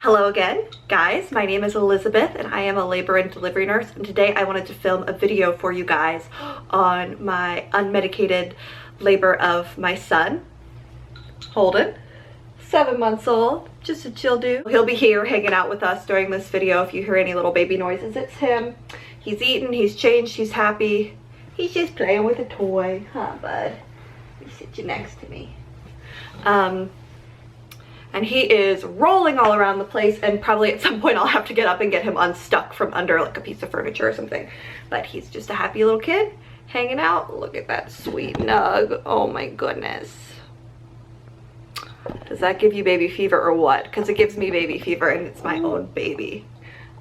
Hello again, guys. My name is Elizabeth and I am a labor and delivery nurse, and today I wanted to film a video for you guys on my unmedicated labor of my son, Holden, 7 months old, just a chill dude. He'll be here hanging out with us during this video. If you hear any little baby noises, it's him. He's eaten, he's changed, he's happy. He's just playing with a toy, huh, bud? Let me sit you next to me. And he is rolling all around the place, and probably at some point I'll have to get up and get him unstuck from under like a piece of furniture or something. But he's just a happy little kid hanging out. Look at that sweet nug. Oh my goodness. Does that give you baby fever or what? Because it gives me baby fever and it's my own baby.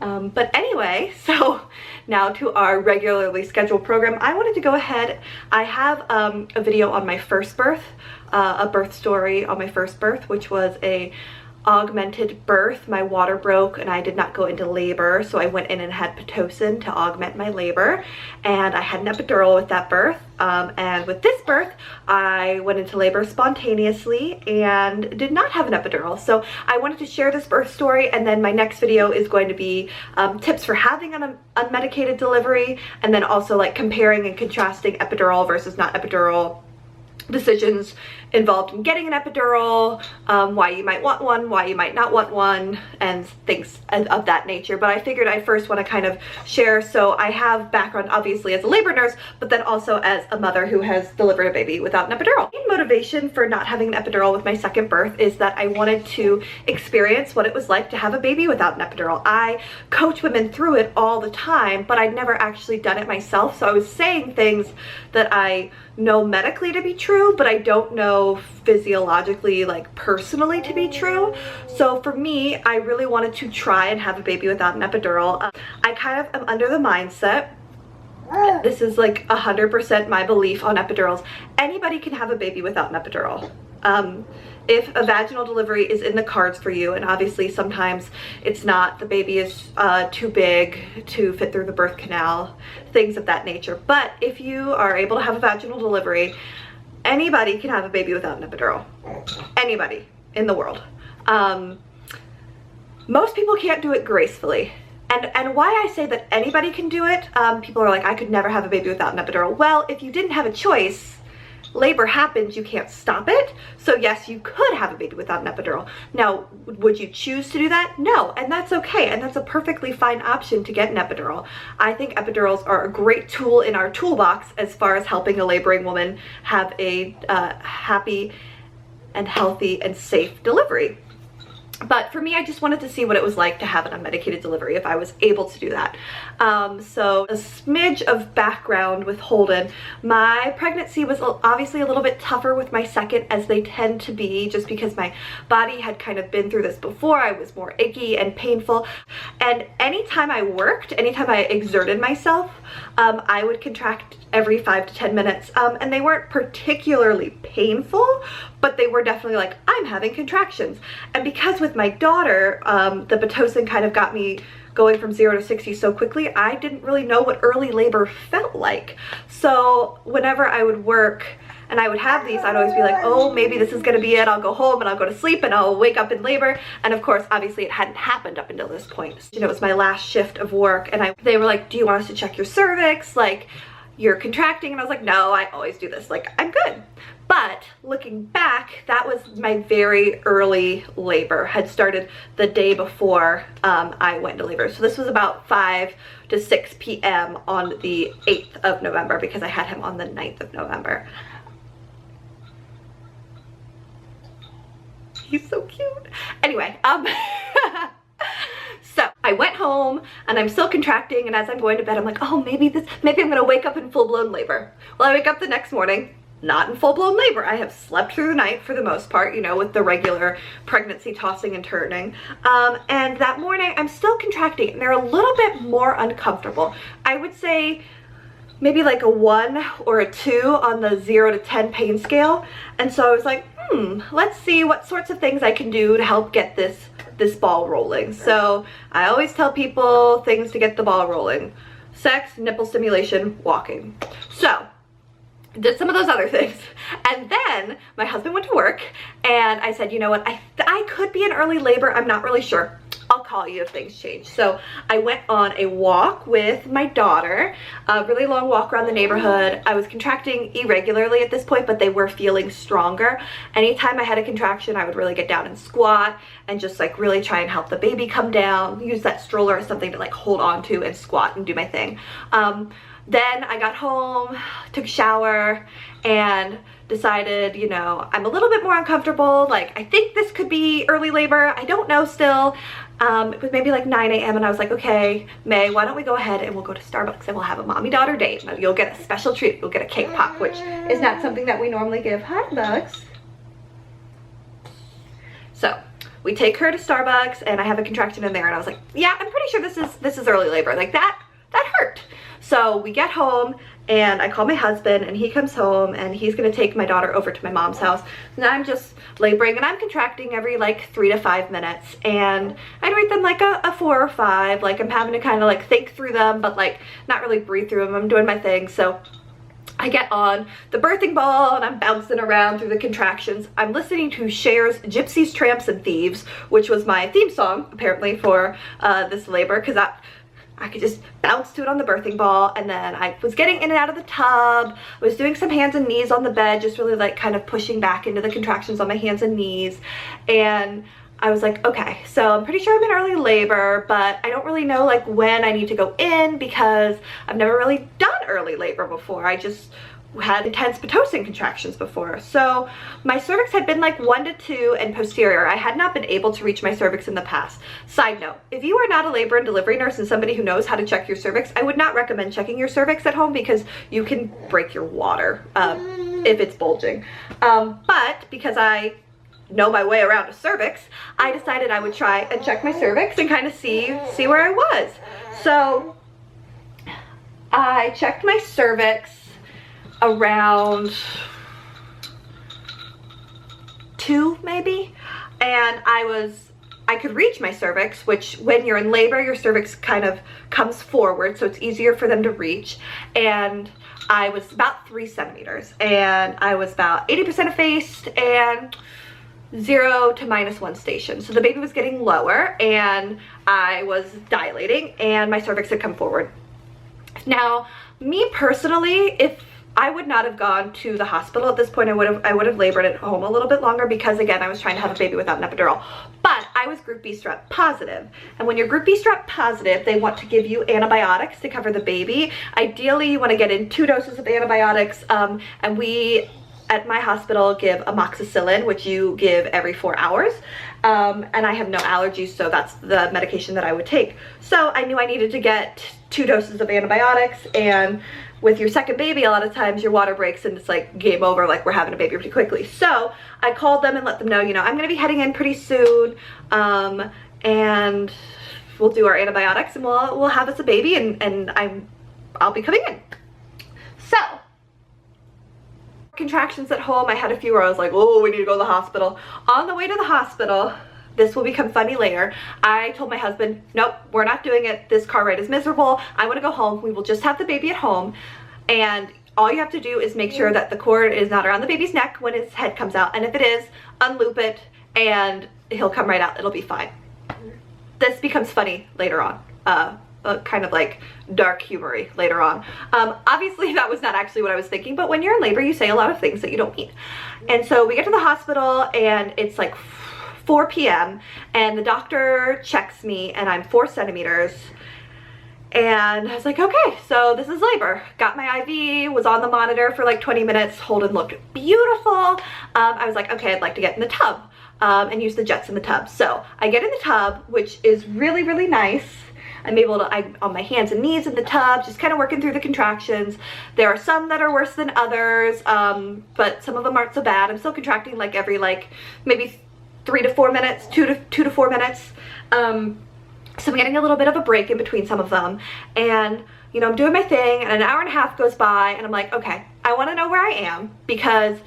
But anyway, so now to our regularly scheduled program. I wanted to go ahead. I have a video on my first birth, a birth story on my first birth, which was a augmented birth. My water broke and I did not go into labor, so I went in and had Pitocin to augment my labor, and I had an epidural with that birth. And with this birth I went into labor spontaneously and did not have an epidural. So I wanted to share this birth story, and then my next video is going to be tips for having an unmedicated delivery, and then also like comparing and contrasting epidural versus not epidural, decisions involved in getting an epidural, why you might want one, why you might not want one, and things of that nature. But I figured I first want to kind of share, so I have background obviously as a labor nurse, but then also as a mother who has delivered a baby without an epidural. The main motivation for not having an epidural with my second birth is that I wanted to experience what it was like to have a baby without an epidural. I coach women through it all the time, but I'd never actually done it myself, so I was saying things that I know medically to be true, but I don't know physiologically, like personally, to be true. So for me, I really wanted to try and have a baby without an epidural. I kind of am under the mindset, this is like 100% my belief on epidurals, anybody can have a baby without an epidural. If a vaginal delivery is in the cards for you, and obviously sometimes it's not, the baby is too big to fit through the birth canal, things of that nature, but if you are able to have a vaginal delivery, anybody can have a baby without an epidural. Anybody in the world. Most people can't do it gracefully. And why I say that anybody can do it, people are like, I could never have a baby without an epidural. Well, if you didn't have a choice, labor happens, you can't stop it. So yes, you could have a baby without an epidural. Now, would you choose to do that? No, and that's okay, and that's a perfectly fine option to get an epidural. I think epidurals are a great tool in our toolbox as far as helping a laboring woman have a happy and healthy and safe delivery. But for me, I just wanted to see what it was like to have an unmedicated delivery if I was able to do that. So a smidge of background with Holden. My pregnancy was obviously a little bit tougher with my second, as they tend to be, just because my body had kind of been through this before. I was more achy and painful. And anytime I worked, anytime I exerted myself, I would contract every 5 to 10 minutes. And they weren't particularly painful, but they were definitely like, I'm having contractions. And because with my daughter, the Pitocin kind of got me going from 0 to 60 so quickly, I didn't really know what early labor felt like. So whenever I would work and I would have these, I'd always be like, oh, maybe this is gonna be it. I'll go home and I'll go to sleep and I'll wake up in labor. And of course, obviously it hadn't happened up until this point. You know, it was my last shift of work, and they were like, do you want us to check your cervix? Like, you're contracting. And I was like, no, I always do this. Like, I'm good. But looking back, that was my very early labor, had started the day before I went into labor. So this was about 5 to 6 p.m. on the 8th of November, because I had him on the 9th of November. He's so cute. Anyway, so I went home and I'm still contracting, and as I'm going to bed, I'm like, oh, maybe I'm gonna wake up in full-blown labor. Well, I wake up the next morning, not in full-blown labor. I have slept through the night for the most part, you know, with the regular pregnancy tossing and turning. And that morning I'm still contracting, and they're a little bit more uncomfortable. I would say maybe like a 1 or a 2 on the 0 to 10 pain scale. And so I was like, let's see what sorts of things I can do to help get this ball rolling. So I always tell people things to get the ball rolling: sex, nipple stimulation, walking. So did some of those other things, and then my husband went to work, and I said, you know what, I could be in early labor, I'm not really sure. call you if things change. So I went on a walk with my daughter, a really long walk around the neighborhood. I was contracting irregularly at this point, but they were feeling stronger. Anytime I had a contraction, I would really get down and squat and just like really try and help the baby come down, use that stroller as something to like hold on to and squat and do my thing. Then I got home, took a shower, and decided, you know, I'm a little bit more uncomfortable. Like, I think this could be early labor. I don't know still. It was maybe like 9 a.m. and I was like, okay, May, why don't we go ahead and we'll go to Starbucks and we'll have a mommy-daughter date. Now, you'll get a special treat. You'll get a cake pop, which is not something that we normally give. Hi, Bugs. So we take her to Starbucks and I have a contraction in there and I was like, yeah, I'm pretty sure this is early labor. Like that hurt. So we get home and I call my husband and he comes home and he's gonna take my daughter over to my mom's house. And I'm just laboring and I'm contracting every like 3 to 5 minutes, and I'd rate them like a 4 or 5. Like I'm having to kind of like think through them, but like not really breathe through them. I'm doing my thing. So I get on the birthing ball and I'm bouncing around through the contractions. I'm listening to Cher's Gypsies, Tramps, and Thieves, which was my theme song apparently for this labor, because I could just bounce to it on the birthing ball. And then I was getting in and out of the tub. I was doing some hands and knees on the bed, just really like kind of pushing back into the contractions on my hands and knees. And I was like, okay, so I'm pretty sure I'm in early labor, but I don't really know like when I need to go in because I've never really done early labor before. I just had intense Pitocin contractions before. So my cervix had been like 1 to 2 and posterior. I had not been able to reach my cervix in the past. Side note, if you are not a labor and delivery nurse and somebody who knows how to check your cervix, I would not recommend checking your cervix at home because you can break your water if it's bulging. But because I know my way around a cervix, I decided I would try and check my cervix and kind of see where I was. So I checked my cervix around 2 maybe, and I could reach my cervix, which when you're in labor your cervix kind of comes forward, so it's easier for them to reach. And I was about 3 centimeters and I was about 80% effaced and 0 to -1 station. So the baby was getting lower and I was dilating and my cervix had come forward. Now, me personally, if I would not have gone to the hospital at this point, I would have labored at home a little bit longer because again, I was trying to have a baby without an epidural. But I was group B strep positive. And when you're group B strep positive, they want to give you antibiotics to cover the baby. Ideally, you want to get in 2 doses of antibiotics, and we at my hospital give amoxicillin, which you give every 4 hours. And I have no allergies, so that's the medication that I would take. So I knew I needed to get 2 doses of antibiotics, and with your second baby, a lot of times your water breaks and it's like game over, like we're having a baby pretty quickly. So I called them and let them know, you know, I'm gonna be heading in pretty soon, and we'll do our antibiotics and we'll have us a baby, and I'll be coming in. So contractions at home, I had a few where I was like, oh, we need to go to the hospital. On the way to the hospital, this will become funny later, I told my husband, nope, we're not doing it. This car ride is miserable. I want to go home. We will just have the baby at home. And all you have to do is make sure that the cord is not around the baby's neck when his head comes out. And if it is, unloop it and he'll come right out. It'll be fine. This becomes funny later on. Kind of like dark humory later on. Obviously that was not actually what I was thinking, but when you're in labor, you say a lot of things that you don't mean. And so we get to the hospital and it's like 4 p.m. and the doctor checks me and I'm 4 centimeters. And I was like, okay, so this is labor. Got my IV, was on the monitor for like 20 minutes. Holden looked beautiful. I was like, okay, I'd like to get in the tub and use the jets in the tub. So I get in the tub, which is really, really nice. I'm able to, I'm on my hands and knees in the tub, just kind of working through the contractions. There are some that are worse than others, but some of them aren't so bad. I'm still contracting like every like maybe 3 to 4 minutes, 2 to 4 minutes. So I'm getting a little bit of a break in between some of them. And, you know, I'm doing my thing and an hour and a half goes by and I'm like, okay, I want to know where I am because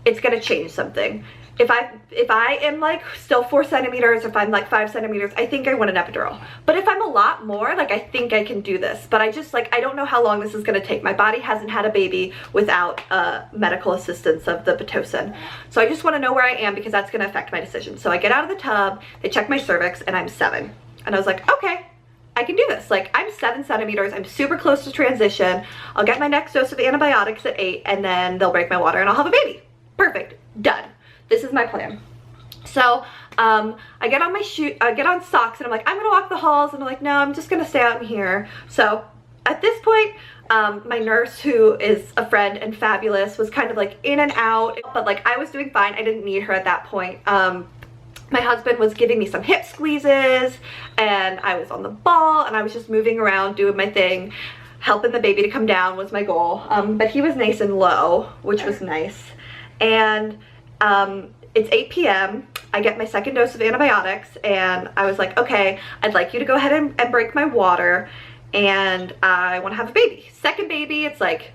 it's going to change something. If I am like still 4 centimeters, if I'm like 5 centimeters, I think I want an epidural. But if I'm a lot more, like I think I can do this. But I just like, I don't know how long this is going to take. My body hasn't had a baby without medical assistance of the Pitocin. So I just want to know where I am because that's going to affect my decision. So I get out of the tub, they check my cervix, and I'm 7. And I was like, okay, I can do this. Like, I'm 7 centimeters, I'm super close to transition. I'll get my next dose of antibiotics at 8, and then they'll break my water and I'll have a baby. Perfect, done. This is my plan. So I get on my I get on socks, and I'm like, I'm gonna walk the halls, and I'm like, no, I'm just gonna stay out in here. So at this point, my nurse, who is a friend and fabulous, was kind of like in and out, but like I was doing fine. I didn't need her at that point. My husband was giving me some hip squeezes, and I was on the ball, and I was just moving around doing my thing. Helping the baby to come down was my goal, but he was nice and low, which was nice. And it's 8 p.m. I get my second dose of antibiotics, and I was like, okay, I'd like you to go ahead and break my water, and I want to have a baby. Second baby, it's like,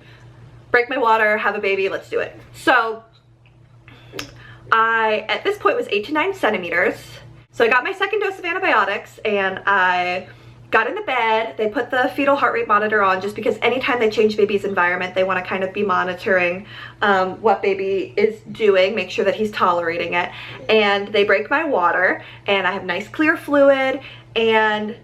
break my water, have a baby, let's do it. So I, at this point, was 8 to 9 centimeters. So I got my second dose of antibiotics, and I got in the bed. They put the fetal heart rate monitor on, just because anytime they change baby's environment, they want to kind of be monitoring what baby is doing, make sure that he's tolerating it. And they break my water, and I have nice clear fluid, and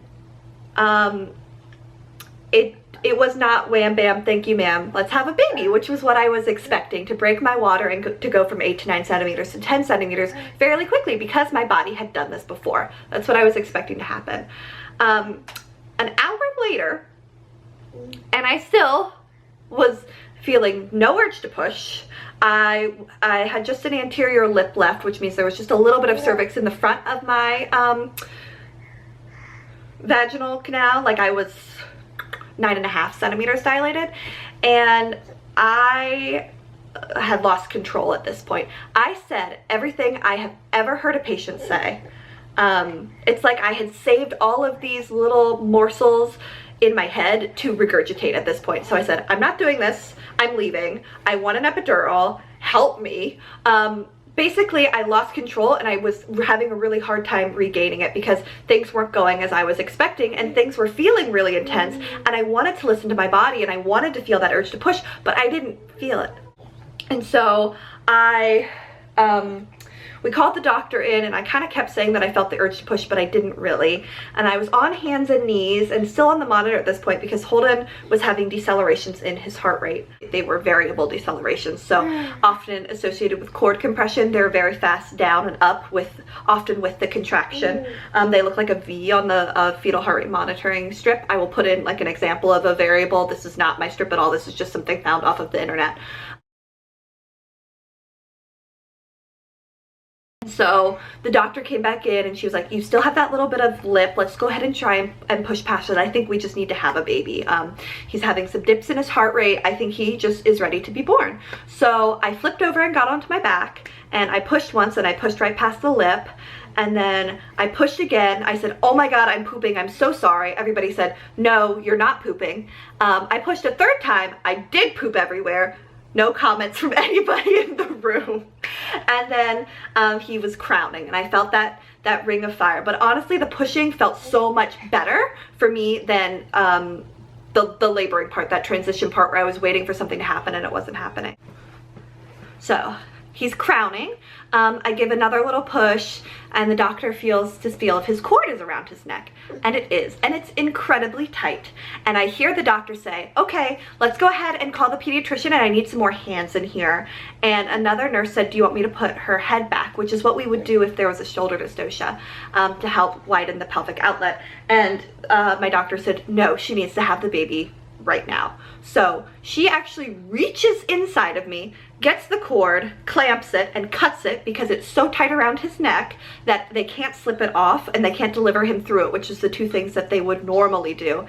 it was not wham bam, thank you ma'am, let's have a baby, which was what I was expecting, to break my water and to go from 8 to 9 centimeters to 10 centimeters fairly quickly, because my body had done this before. That's what I was expecting to happen. An hour later, and I still was feeling no urge to push. I had just an anterior lip left, which means there was just a little bit of cervix in the front of my vaginal canal. Like, I was 9.5 centimeters dilated, and I had lost control at this point. I said everything I have ever heard a patient say. It's like I had saved all of these little morsels in my head to regurgitate at this point. So I said, I'm not doing this, I'm leaving, I want an epidural, help me. Basically, I lost control, and I was having a really hard time regaining it, because things weren't going as I was expecting, and things were feeling really intense, and I wanted to listen to my body, and I wanted to feel that urge to push, but I didn't feel it. And so we called the doctor in, and I kind of kept saying that I felt the urge to push, but I didn't really. And I was on hands and knees and still on the monitor at this point, because Holden was having decelerations in his heart rate. They were variable decelerations, so often associated with cord compression. They're very fast down and up, often with the contraction. They look like a V on the fetal heart rate monitoring strip. I will put in like an example of a variable. This is not my strip at all. This is just something found off of the internet. So the doctor came back in, and she was like, you still have that little bit of lip, let's go ahead and try and push past it. I think we just need to have a baby. He's having some dips in his heart rate. I think he just is ready to be born. So I flipped over and got onto my back, and I pushed once, and I pushed right past the lip, and then I pushed again. I said, oh my god, I'm pooping, I'm so sorry. Everybody said, no, you're not pooping. I pushed a third time. I did poop everywhere. No comments from anybody in the room. And then he was crowning, and I felt that ring of fire. But honestly, the pushing felt so much better for me than the laboring part, that transition part where I was waiting for something to happen and it wasn't happening. So he's crowning. I give another little push, and the doctor feels to feel if his cord is around his neck, and it is, and it's incredibly tight. And I hear the doctor say, okay, let's go ahead and call the pediatrician, and I need some more hands in here. And another nurse said, do you want me to put her head back, which is what we would do if there was a shoulder dystocia, to help widen the pelvic outlet. And my doctor said, no, she needs to have the baby right now. So she actually reaches inside of me, gets the cord, clamps it, and cuts it, because it's so tight around his neck that they can't slip it off, and they can't deliver him through it, which is the two things that they would normally do.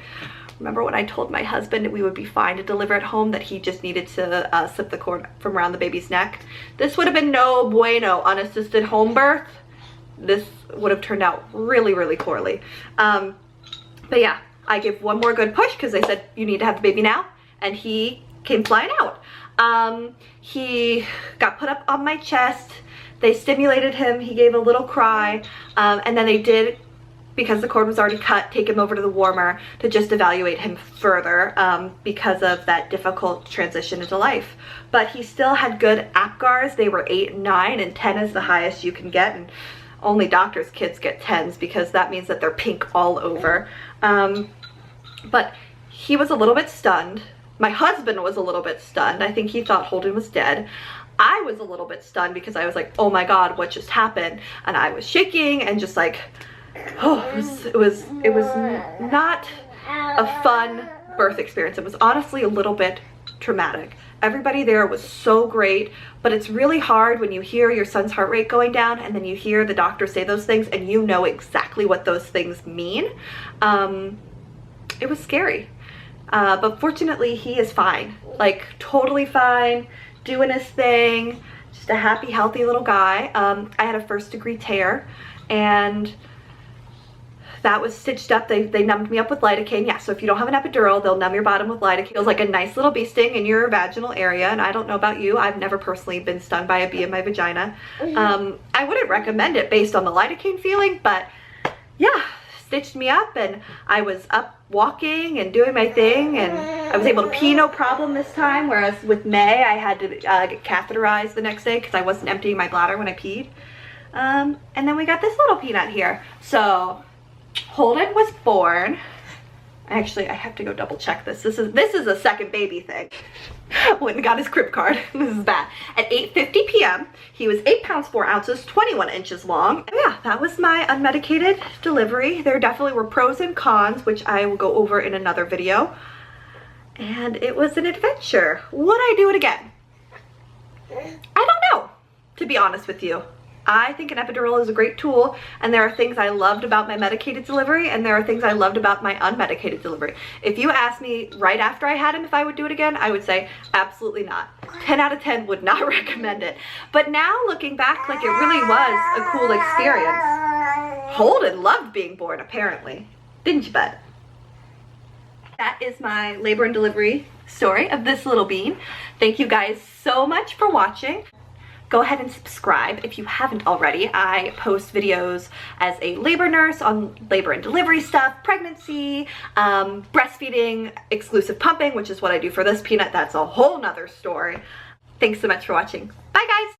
Remember when I told my husband that we would be fine to deliver at home, that he just needed to slip the cord from around the baby's neck? This would have been no bueno. Unassisted home birth, this would have turned out really, really poorly. But yeah, I gave one more good push, because they said, you need to have the baby now, and he came flying out. He got put up on my chest, they stimulated him, he gave a little cry, and then they did, because the cord was already cut, take him over to the warmer to just evaluate him further, because of that difficult transition into life. But he still had good APGARs. They were 8 and 9, and 10 is the highest you can get, and only doctors' kids get 10s because that means that they're pink all over. But he was a little bit stunned. My husband was a little bit stunned. I think he thought Holden was dead. I was a little bit stunned because I was like, oh my God, what just happened? And I was shaking and just like, oh, it was not a fun birth experience. It was honestly a little bit traumatic. Everybody there was so great, but it's really hard when you hear your son's heart rate going down and then you hear the doctor say those things and you know exactly what those things mean. It was scary. But fortunately he is fine, like totally fine, doing his thing, just a happy, healthy little guy. I had a 1st-degree tear and that was stitched up. They numbed me up with lidocaine. Yeah, so if you don't have an epidural, they'll numb your bottom with lidocaine. It feels like a nice little bee sting in your vaginal area. And I don't know about you, I've never personally been stung by a bee in my vagina. I wouldn't recommend it based on the lidocaine feeling, but yeah, stitched me up and I was up walking and doing my thing and I was able to pee no problem this time, whereas with May I had to get catheterized the next day because I wasn't emptying my bladder when I peed. And then we got this little peanut here. So Holden was born. Actually, I have to go double check this. This is a second baby thing. Went and got his crib card. This is bad. At 8:50 p.m. He was 8 pounds 4 ounces, 21 inches long. And yeah, that was my unmedicated delivery. There definitely were pros and cons, which I will go over in another video. And it was an adventure. Would I do it again? I don't know, to be honest with you. I think an epidural is a great tool, and there are things I loved about my medicated delivery and there are things I loved about my unmedicated delivery. If you asked me right after I had him if I would do it again, I would say absolutely not. 10 out of 10 would not recommend it. But now looking back, like, it really was a cool experience. Holden loved being born, apparently. Didn't you, bud? That is my labor and delivery story of this little bean. Thank you guys so much for watching. Go ahead and subscribe if you haven't already. I post videos as a labor nurse on labor and delivery stuff, pregnancy, breastfeeding, exclusive pumping, which is what I do for this peanut. That's a whole nother story. Thanks so much for watching. Bye guys.